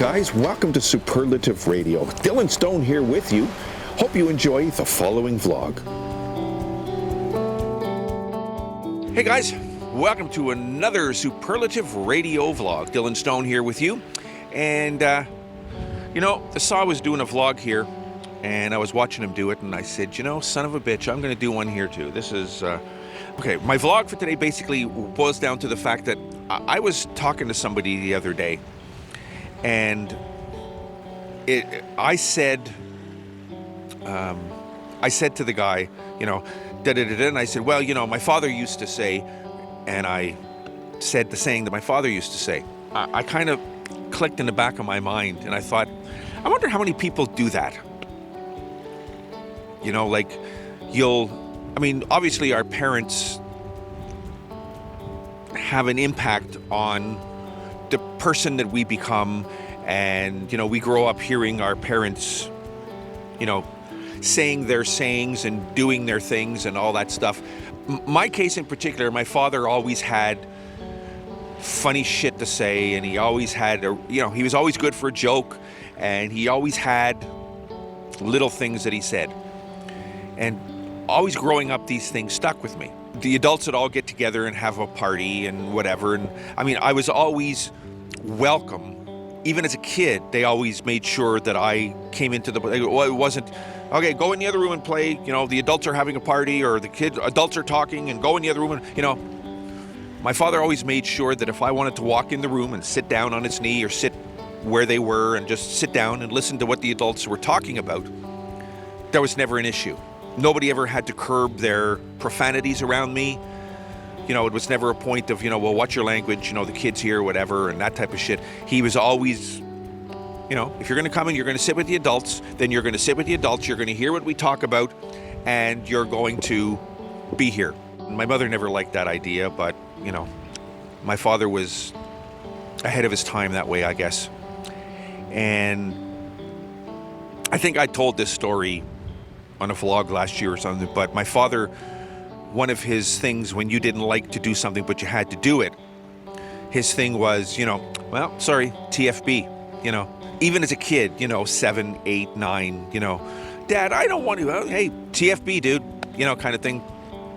guys, welcome to Superlative Radio. Dylan Stone here with you. Hope you enjoy the following vlog. Hey guys, welcome to another Superlative Radio vlog. Dylan Stone here with you. And, I saw I was doing a vlog here, and I was watching him do it, and I said, son of a bitch, I'm going to do one here too. This is, okay, my vlog for today basically boils down to the fact that I was talking to somebody the other day, and I said to the guy, and I said, well, my father used to say, and I said the saying that my father used to say. I kind of clicked in the back of my mind, and I thought, I wonder how many people do that. Obviously our parents have an impact on the person that we become, and, we grow up hearing our parents, saying their sayings and doing their things and all that stuff. My case in particular, my father always had funny shit to say, and he always had, he was always good for a joke, and he always had little things that he said. And always growing up, these things stuck with me. The adults would all get together and have a party and whatever, and I was always welcome. Even as a kid, they always made sure that I came into it wasn't, okay, go in the other room and play, the adults are having a party, or adults are talking, and go in the other room and, my father always made sure that if I wanted to walk in the room and sit down on his knee or sit where they were and just sit down and listen to what the adults were talking about, there was never an issue. Nobody ever had to curb their profanities around me. It was never a point of, well, what's your language, the kids here, whatever, and that type of shit. He was always, if you're going to come and you're going to sit with the adults, then you're going to sit with the adults, you're going to hear what we talk about, and you're going to be here. My mother never liked that idea, but, my father was ahead of his time that way, I guess. And I think I told this story on a vlog last year or something, but my father, one of his things when you didn't like to do something but you had to do it, his thing was, TFB, even as a kid, 7, 8, 9, Dad, I don't want to, hey, TFB, dude, kind of thing.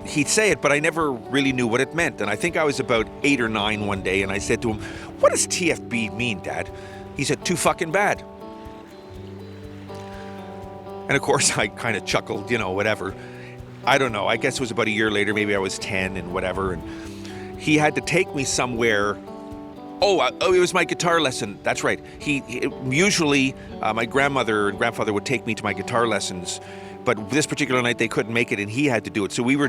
He'd say it, but I never really knew what it meant. And I think I was about 8 or 9 one day, and I said to him, what does TFB mean, Dad? He said, too fucking bad. And of course, I kind of chuckled, whatever. I don't know. I guess it was about a year later. Maybe I was 10 and whatever. And he had to take me somewhere. It was my guitar lesson. That's right. Usually my grandmother and grandfather would take me to my guitar lessons, but this particular night they couldn't make it, and he had to do it. So we were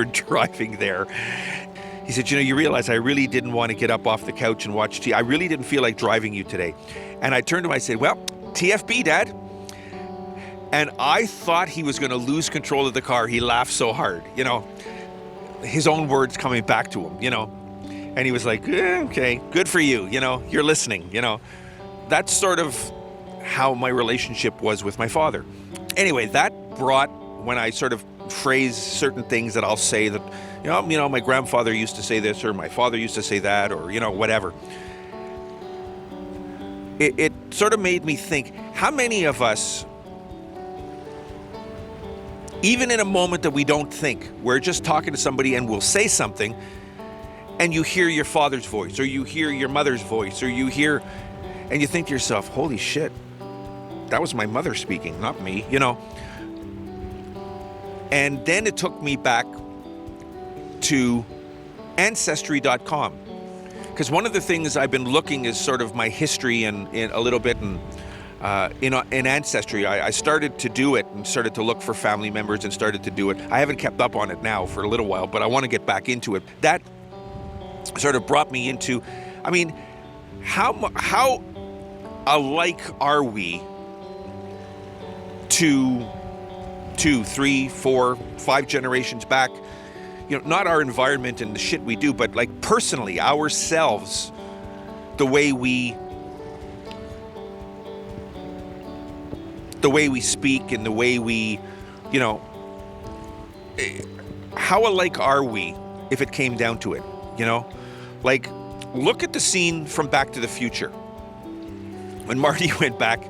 driving there. He said, you realize I really didn't want to get up off the couch and watch TV. I really didn't feel like driving you today. And I turned to him, I said, well, TFB, Dad. And I thought he was going to lose control of the car. He laughed so hard, his own words coming back to him, and he was like, okay, good for you. You're listening, That's sort of how my relationship was with my father. Anyway, that brought, when I sort of phrase certain things that I'll say that, my grandfather used to say this, or my father used to say that, or, whatever. It sort of made me think, how many of us, even in a moment that we don't think, we're just talking to somebody and we'll say something, and you hear your father's voice, or you hear your mother's voice, or you hear, and you think to yourself, holy shit, that was my mother speaking, not me, And then it took me back to Ancestry.com. Because one of the things I've been looking is sort of my history and in a little bit, and in Ancestry, I started to do it and started to look for family members and started to do it. I haven't kept up on it now for a little while, but I want to get back into it. That sort of brought me into, how alike are we to 2, 3, 4, 5 generations back? Not our environment and the shit we do, but like personally, ourselves, the way we speak and the way we, how alike are we if it came down to it, Like, look at the scene from Back to the Future. when Marty went back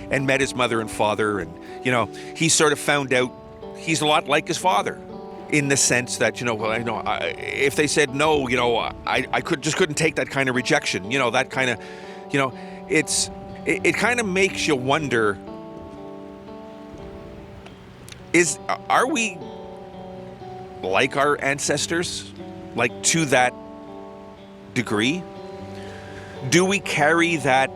and met his mother and father, and, you know, he sort of found out he's a lot like his father in the sense that, you know, well, if they said no, you know, I couldn't take that kind of rejection, you know, that kind of, you know, it kind of makes you wonder, are we like our ancestors, like to that degree? Do we carry that,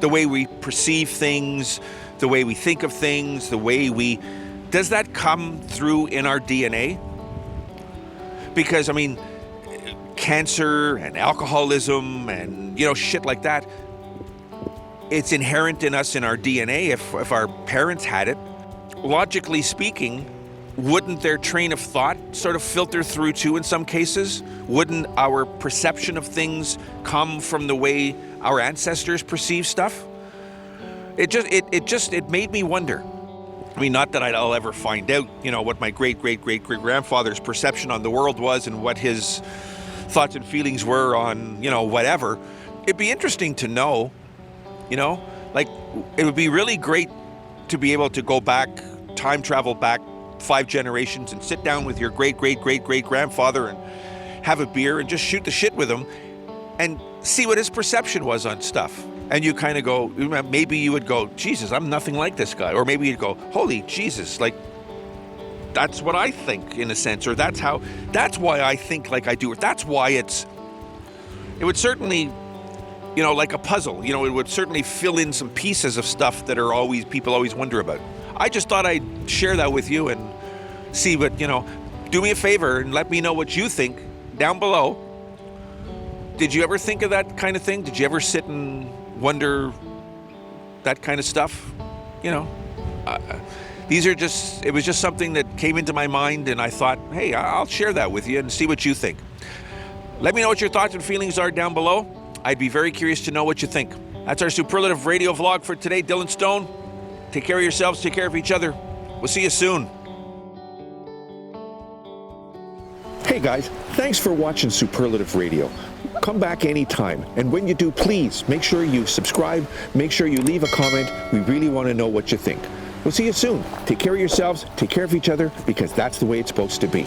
the way we perceive things, the way we think of things, does that come through in our DNA? Because, I mean, cancer and alcoholism and, you know, shit like that, it's inherent in us, in our DNA. If our parents had it, logically speaking, wouldn't their train of thought sort of filter through too in some cases? Wouldn't our perception of things come from the way our ancestors perceive stuff? It made me wonder. I mean, not that I'll ever find out, you know, what my great-great-great-great-grandfather's perception on the world was and what his thoughts and feelings were on, you know, whatever. It'd be interesting to know, you know, like, it would be really great to be able to go back, time travel back 5 generations and sit down with your great-great-great-great-grandfather and have a beer and just shoot the shit with him and see what his perception was on stuff. And you kind of go, maybe you would go, Jesus, I'm nothing like this guy. Or maybe you'd go, holy Jesus, like, that's what I think in a sense. Or that's why I think like I do. Or that's why it would certainly, you know, like a puzzle, you know, it would certainly fill in some pieces of stuff that people always wonder about. I just thought I'd share that with you and see what, you know, do me a favor and let me know what you think down below. Did you ever think of that kind of thing? Did you ever sit and wonder that kind of stuff? You know, it was just something that came into my mind, and I thought, hey, I'll share that with you and see what you think. Let me know what your thoughts and feelings are down below. I'd be very curious to know what you think. That's our Superlative Radio vlog for today. Dylan Stone, take care of yourselves, take care of each other. We'll see you soon. Hey guys, thanks for watching Superlative Radio. Come back anytime, and when you do, please make sure you subscribe, make sure you leave a comment. We really want to know what you think. We'll see you soon. Take care of yourselves, take care of each other, because that's the way it's supposed to be.